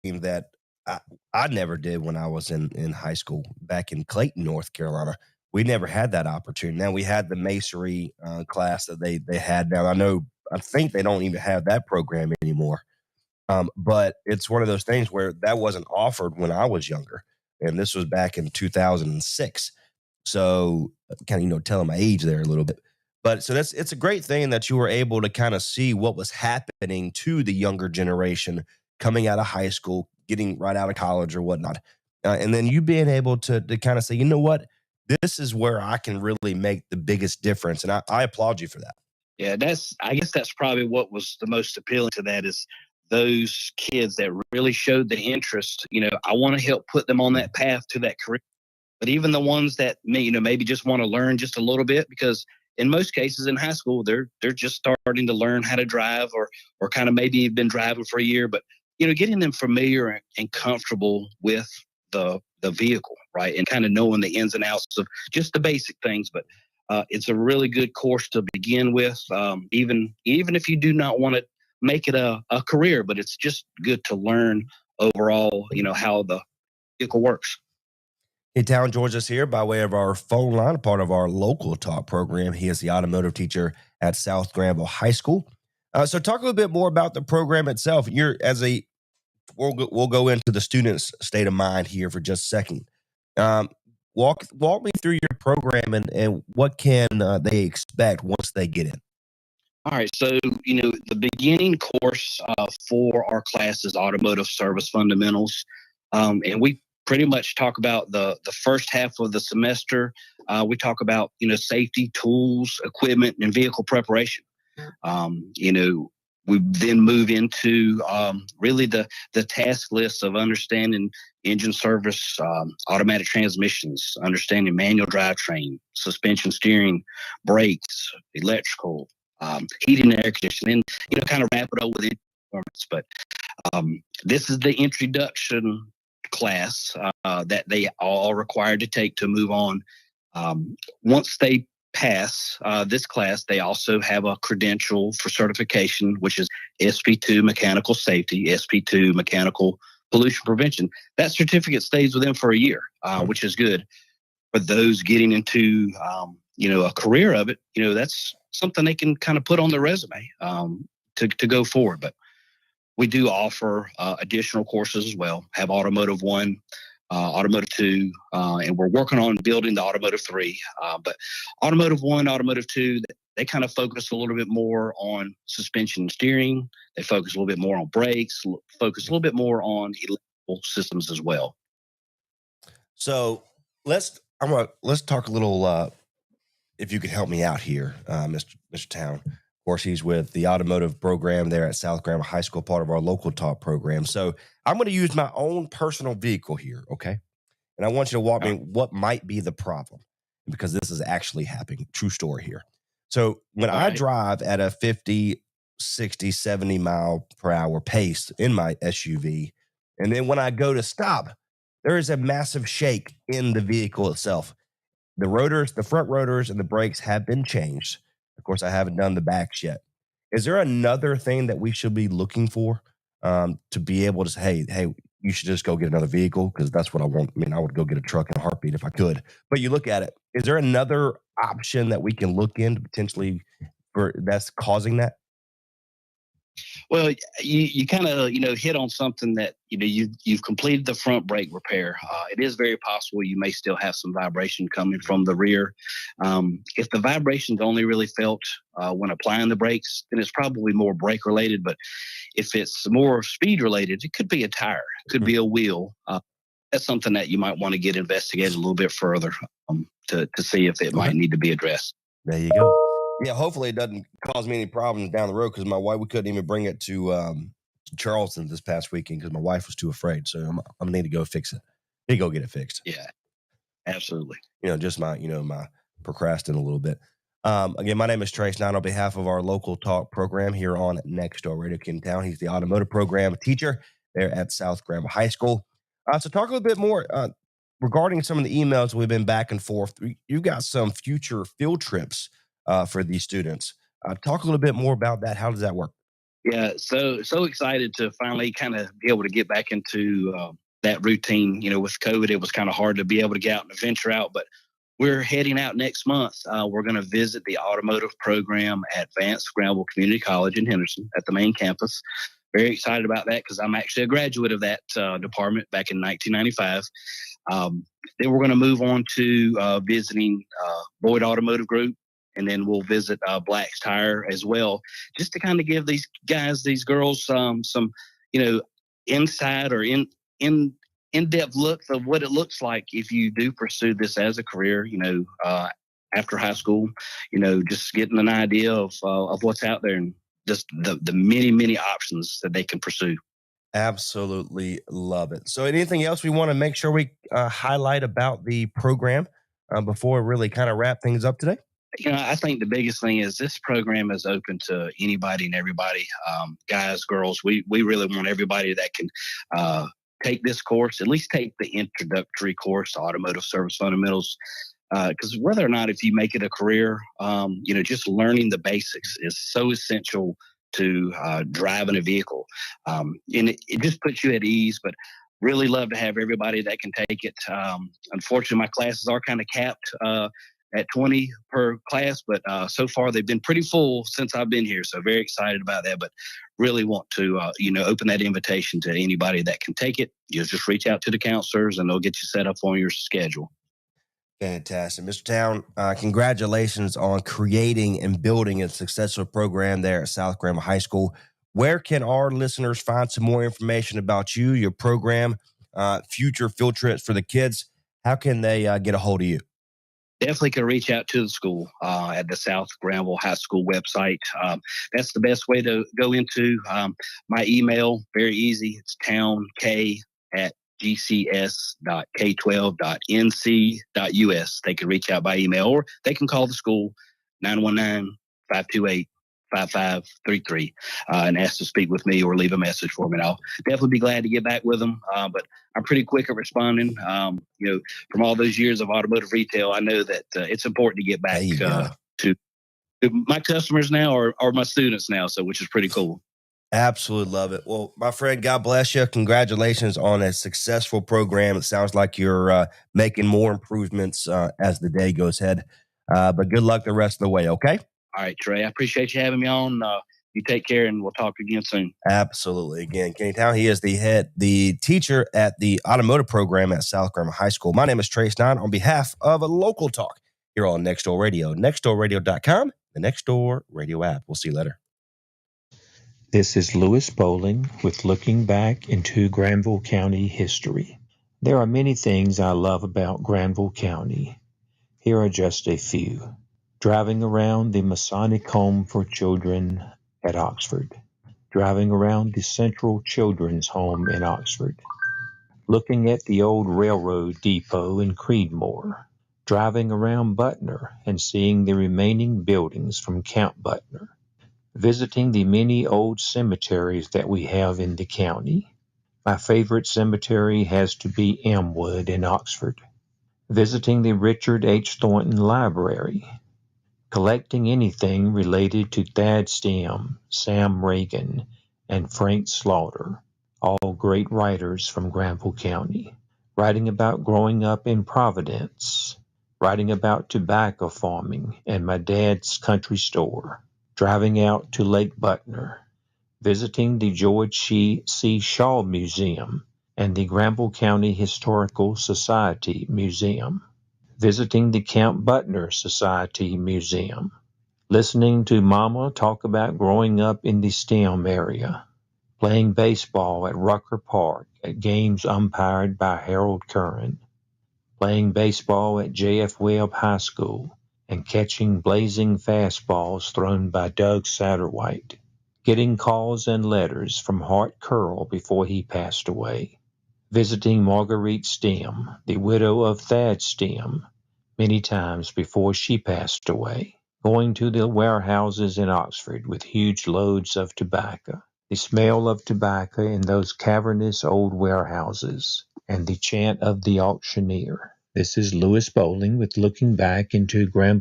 that I, I never did when I was in high school back in Clayton, North Carolina. We never had that opportunity. Now we had the masonry class that they had. Now I think they don't even have that program anymore. But it's one of those things where that wasn't offered when I was younger, and this was back in 2006. So kind of telling my age there a little bit. But so it's a great thing that you were able to kind of see what was happening to the younger generation coming out of high school, getting right out of college or whatnot, and then you being able to kind of say, you know what, this is where I can really make the biggest difference, and I applaud you for that. Yeah, I guess that's probably what was the most appealing to that is those kids that really showed the interest. I want to help put them on that path to that career. But even the ones that maybe just want to learn just a little bit, because in most cases in high school they're just starting to learn how to drive, or kind of maybe been driving for a year, but getting them familiar and comfortable with the vehicle, right, and kind of knowing the ins and outs of just the basic things. But it's a really good course to begin with, even if you do not want to make it a career, but it's just good to learn overall, how the vehicle works. Hey, Town joins us here by way of our phone line, a part of our local talk program. He is the automotive teacher at South Granville High School. So, talk a little bit more about the program itself. We'll go into the students' state of mind here for just a second. Um, walk me through your program and what can they expect once they get in. All right, so the beginning course for our class is automotive service fundamentals, and we pretty much talk about the first half of the semester. We talk about safety, tools, equipment, and vehicle preparation. We then move into really the task list of understanding engine service, automatic transmissions, understanding manual drivetrain, suspension, steering, brakes, electrical, heating and air conditioning, and kind of wrap it up with performance. But this is the introduction class that they all required to take to move on. Once they pass this class, they also have a credential for certification, which is SP2 mechanical safety, SP2 mechanical pollution prevention. That certificate stays with them for a year, which is good. For those getting into a career of it, that's something they can kind of put on their resume to go forward. But we do offer additional courses as well. Have Automotive 1, Automotive 2, and we're working on building the Automotive 3. But Automotive 1, Automotive 2, they kind of focus a little bit more on suspension and steering. They focus a little bit more on brakes, focus a little bit more on electrical systems as well. So let's talk a little. If you could help me out here, Mr. Town. Of course, he's with the automotive program there at South Granville High School, part of our local talk program. So I'm going to use my own personal vehicle here, okay? And I want you to walk me what might be the problem, because this is actually happening. True story here. So when I drive at a 50, 60, 70 mile per hour pace in my SUV, and then when I go to stop, there is a massive shake in the vehicle itself. The rotors, the front rotors and the brakes have been changed. Of course, I haven't done the backs yet. Is there another thing that we should be looking for to be able to say, hey, you should just go get another vehicle? Because that's what I want. I mean, I would go get a truck in a heartbeat if I could. But you look at it, is there another option that we can look into potentially for that's causing that? Well, you kind of hit on something that you've completed the front brake repair. It is very possible you may still have some vibration coming from the rear. If the vibration's only really felt when applying the brakes, then it's probably more brake related. But if it's more speed related, it could be a tire, it could be a wheel. That's something that you might want to get investigated a little bit further to see if it might need to be addressed. There you go. Yeah, hopefully it doesn't cause me any problems down the road, because my wife, we couldn't even bring it to Charleston this past weekend because my wife was too afraid. So I'm gonna need to go fix it. Need to go get it fixed. Yeah, absolutely. Just my procrastinating a little bit. Again, my name is Trace Knight on behalf of our local talk program here on Next Door Radio King Town. He's the automotive program teacher there at South Granville High School. So talk a little bit more regarding some of the emails we've been back and forth. You've got some future field trips for these students. Talk a little bit more about that. How does that work? Yeah, so excited to finally kind of be able to get back into that routine. With COVID, it was kind of hard to be able to get out and venture out, but we're heading out next month. We're going to visit the automotive program at Vance Granville Community College in Henderson at the main campus. Very excited about that because I'm actually a graduate of that department back in 1995. Then we're going to move on to visiting Boyd Automotive Group, and then we'll visit Black's Tire as well, just to kind of give these guys, these girls, some insight or in-depth looks of what it looks like if you do pursue this as a career. After high school, just getting an idea of what's out there and just the many options that they can pursue. Absolutely love it. So, anything else we want to make sure we highlight about the program before we really kind of wrap things up today? I think the biggest thing is this program is open to anybody and everybody, guys, girls. We really want everybody that can take this course, at least take the introductory course, Automotive Service Fundamentals. Because whether or not if you make it a career, just learning the basics is so essential to driving a vehicle. And it just puts you at ease, but really love to have everybody that can take it. Unfortunately, my classes are kind of capped at 20 per class, but so far they've been pretty full since I've been here. So very excited about that, but really want to, open that invitation to anybody that can take it. You'll just reach out to the counselors and they'll get you set up on your schedule. Fantastic. Mr. Town, congratulations on creating and building a successful program there at South Granville High School. Where can our listeners find some more information about you, your program, future field trips for the kids? How can they get a hold of you? Definitely can reach out to the school at the South Granville High School website. That's the best way to go into my email. Very easy. It's townk@gcs.k12.nc.us. They can reach out by email or they can call the school 919-528-5533 and ask to speak with me or leave a message for me. And I'll definitely be glad to get back with them. But I'm pretty quick at responding. From all those years of automotive retail, I know that it's important to get back to my customers now or my students now, which is pretty cool. Absolutely love it. Well, my friend, God bless you. Congratulations on a successful program. It sounds like you're making more improvements as the day goes ahead. But good luck the rest of the way, okay? All right, Trey. I appreciate you having me on. You take care, and we'll talk again soon. Absolutely. Again, Kenny Town, he is the teacher at the automotive program at South Granville High School. My name is Trey Stein on behalf of Local Talk here on Nextdoor Radio, nextdoorradio.com, the Nextdoor Radio app. We'll see you later. This is Lewis Bowling with Looking Back into Granville County History. There are many things I love about Granville County. Here are just a few. Driving around the Masonic Home for Children at Oxford. Driving around the Central Children's Home in Oxford. Looking at the old railroad depot in Creedmoor. Driving around Butner and seeing the remaining buildings from Count Butner. Visiting the many old cemeteries that we have in the county. My favorite cemetery has to be Elmwood in Oxford. Visiting the Richard H. Thornton Library. Collecting anything related to Thad Stem, Sam Reagan, and Frank Slaughter, all great writers from Granville County. Writing about growing up in Providence. Writing about tobacco farming and my dad's country store. Driving out to Lake Butner. Visiting the George C. Shaw Museum and the Granville County Historical Society Museum. Visiting the Count Butner Society Museum. Listening to Mama talk about growing up in the STEM area. Playing baseball at Rucker Park at games umpired by Harold Curran. Playing baseball at J.F. Webb High School and catching blazing fastballs thrown by Doug Satterwhite. Getting calls and letters from Hart Curl before he passed away. Visiting Marguerite Stem, the widow of Thad Stem, many times before she passed away. Going to the warehouses in Oxford with huge loads of tobacco. The smell of tobacco in those cavernous old warehouses, and the chant of the auctioneer. This is Lewis Bowling with Looking Back into Granville